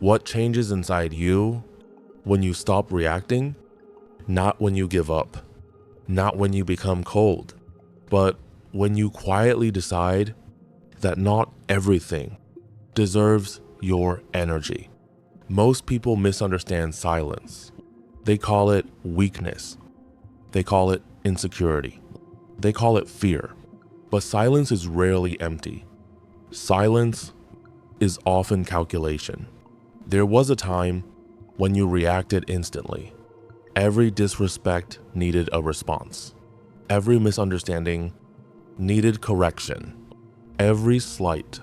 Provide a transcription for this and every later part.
What changes inside you when you stop reacting? Not when you give up, not when you become cold, but when you quietly decide that not everything deserves your energy. Most people misunderstand silence. They call it weakness. They call it insecurity. They call it fear. But silence is rarely empty. Silence is often calculation. There was a time when you reacted instantly. Every disrespect needed a response. Every misunderstanding needed correction. Every slight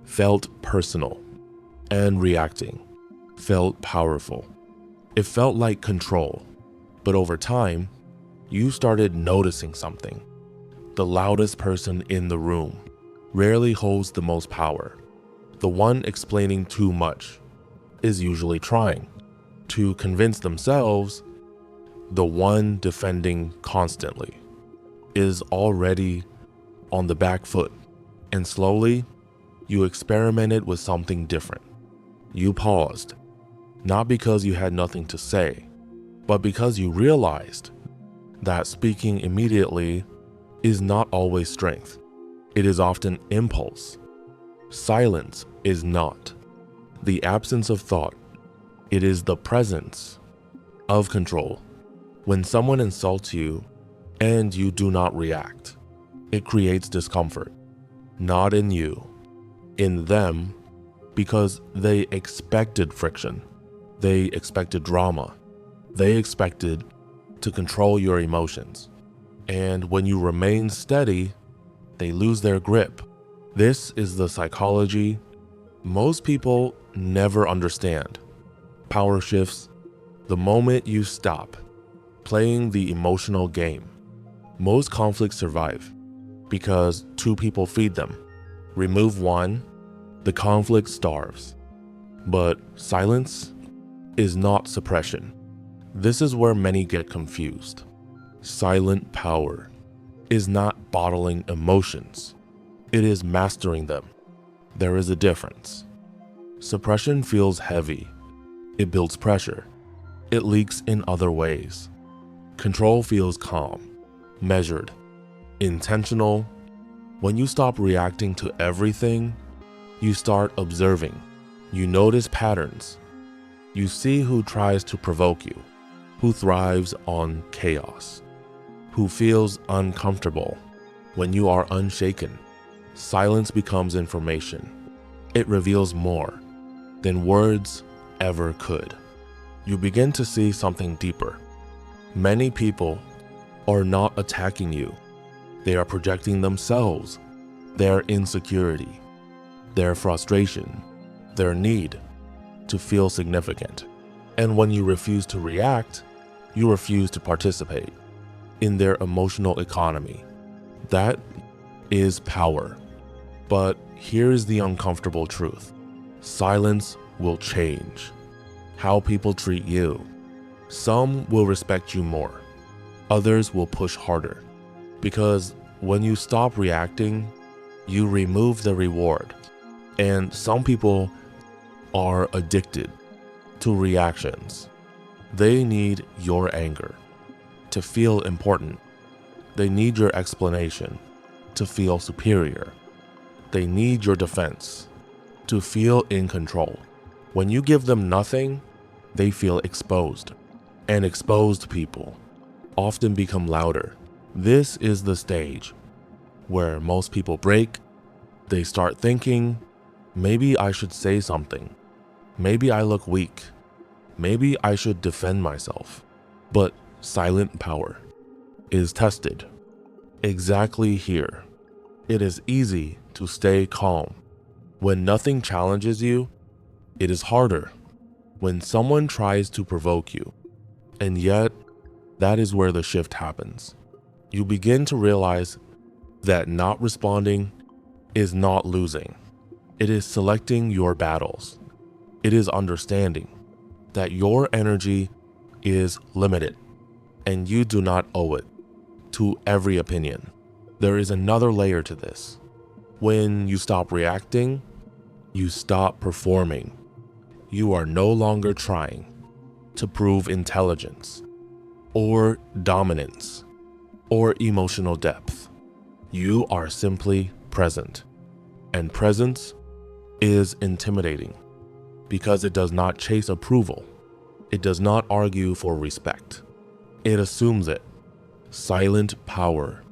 felt personal, and reacting felt powerful. It felt like control. But over time, you started noticing something. The loudest person in the room rarely holds the most power. The one explaining too much is usually trying to convince themselves. The one defending constantly is already on the back foot. And slowly, you experimented with something different. You paused, not because you had nothing to say, but because you realized that speaking immediately is not always strength. It is often impulse. Silence is not the absence of thought. It is the presence of control. When someone insults you and you do not react, it creates discomfort, not in you, in them, because they expected friction. They expected drama. They expected to control your emotions. And when you remain steady, they lose their grip. This is the psychology most people never understand. Power shifts the moment you stop playing the emotional game. Most conflicts survive because two people feed them. Remove one, the conflict starves. But silence is not suppression. This is where many get confused. Silent power is not bottling emotions. It is mastering them. There is a difference. Suppression feels heavy. It builds pressure. It leaks in other ways. Control feels calm, measured, intentional. When you stop reacting to everything, you start observing. You notice patterns. You see who tries to provoke you, who thrives on chaos, who feels uncomfortable when you are unshaken. Silence becomes information. It reveals more than words ever could. You begin to see something deeper. Many people are not attacking you. They are projecting themselves, their insecurity, their frustration, their need to feel significant. And when you refuse to react, you refuse to participate in their emotional economy. That is power. But here's the uncomfortable truth. Silence will change how people treat you. Some will respect you more. Others will push harder. Because when you stop reacting, you remove the reward. And some people are addicted to reactions. They need your anger to feel important. They need your explanation to feel superior. They need your defense to feel in control. When you give them nothing, they feel exposed. And exposed people often become louder. This is the stage where most people break. They start thinking, maybe I should say something. Maybe I look weak. Maybe I should defend myself. But silent power is tested exactly here. It is easy to stay calm. When nothing challenges you, it is harder. When someone tries to provoke you, and yet that is where the shift happens. You begin to realize that not responding is not losing. It is selecting your battles. It is understanding that your energy is limited and you do not owe it to every opinion. There is another layer to this. When you stop reacting, you stop performing. you are no longer trying to prove intelligence or dominance or emotional depth. You are simply present. And presence is intimidating because it does not chase approval. It does not argue for respect. It assumes it. Silent power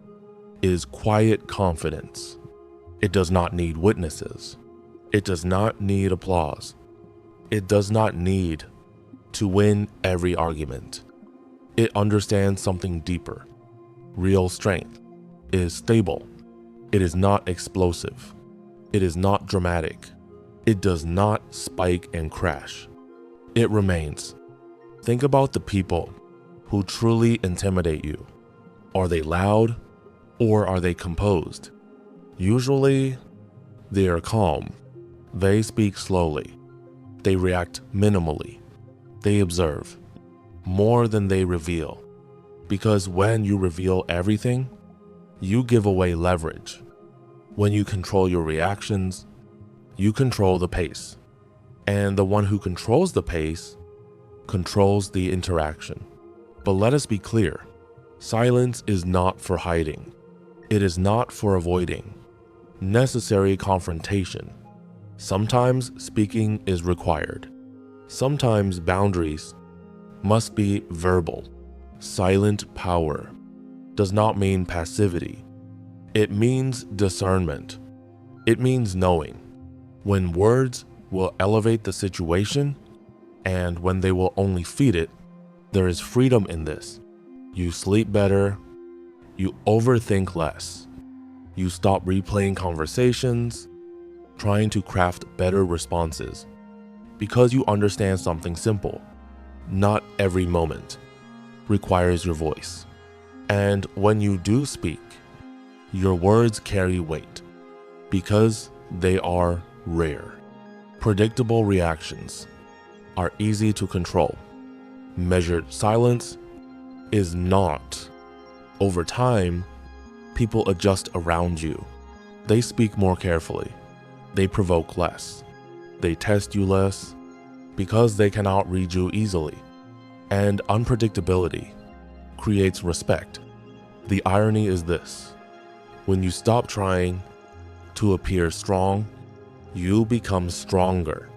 is quiet confidence. It does not need witnesses. It does not need applause. It does not need to win every argument. It understands something deeper. Real strength is stable. It is not explosive. It is not dramatic. It does not spike and crash. It remains. Think about the people who truly intimidate you. Are they loud or are they composed? Usually, they are calm. They speak slowly. They react minimally. They observe more than they reveal. Because when you reveal everything, you give away leverage. When you control your reactions, you control the pace. And the one who controls the pace controls the interaction. But let us be clear, silence is not for hiding. It is not for avoiding necessary confrontation. Sometimes speaking is required. Sometimes boundaries must be verbal. Silent power does not mean passivity. It means discernment. It means knowing when words will elevate the situation and when they will only feed it. There is freedom in this. You sleep better. You overthink less. You stop replaying conversations, trying to craft better responses, because you understand something simple. Not every moment requires your voice. And when you do speak, your words carry weight because they are rare. Predictable reactions are easy to control. Measured silence is not. Over time, people adjust around you. They speak more carefully. They provoke less. They test you less because they cannot read you easily. And unpredictability creates respect. The irony is this: when you stop trying to appear strong, you become stronger.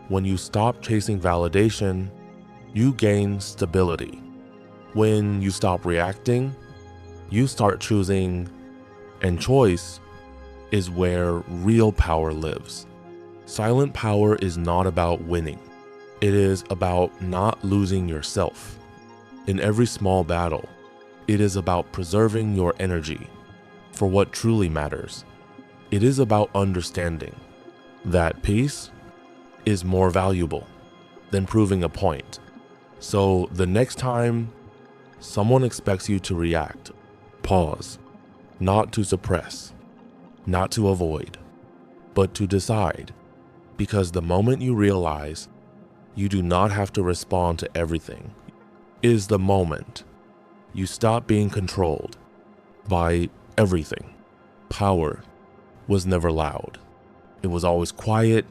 When you stop chasing validation, you gain stability. When you stop reacting, you start choosing, and choice is where real power lives. Silent power is not about winning. It is about not losing yourself. In every small battle, it is about preserving your energy for what truly matters. It is about understanding that peace is more valuable than proving a point. So the next time someone expects you to react, pause, not to suppress, not to avoid, but to decide. Because the moment you realize you do not have to respond to everything is the moment you stop being controlled by everything. Power was never loud. It was always quiet,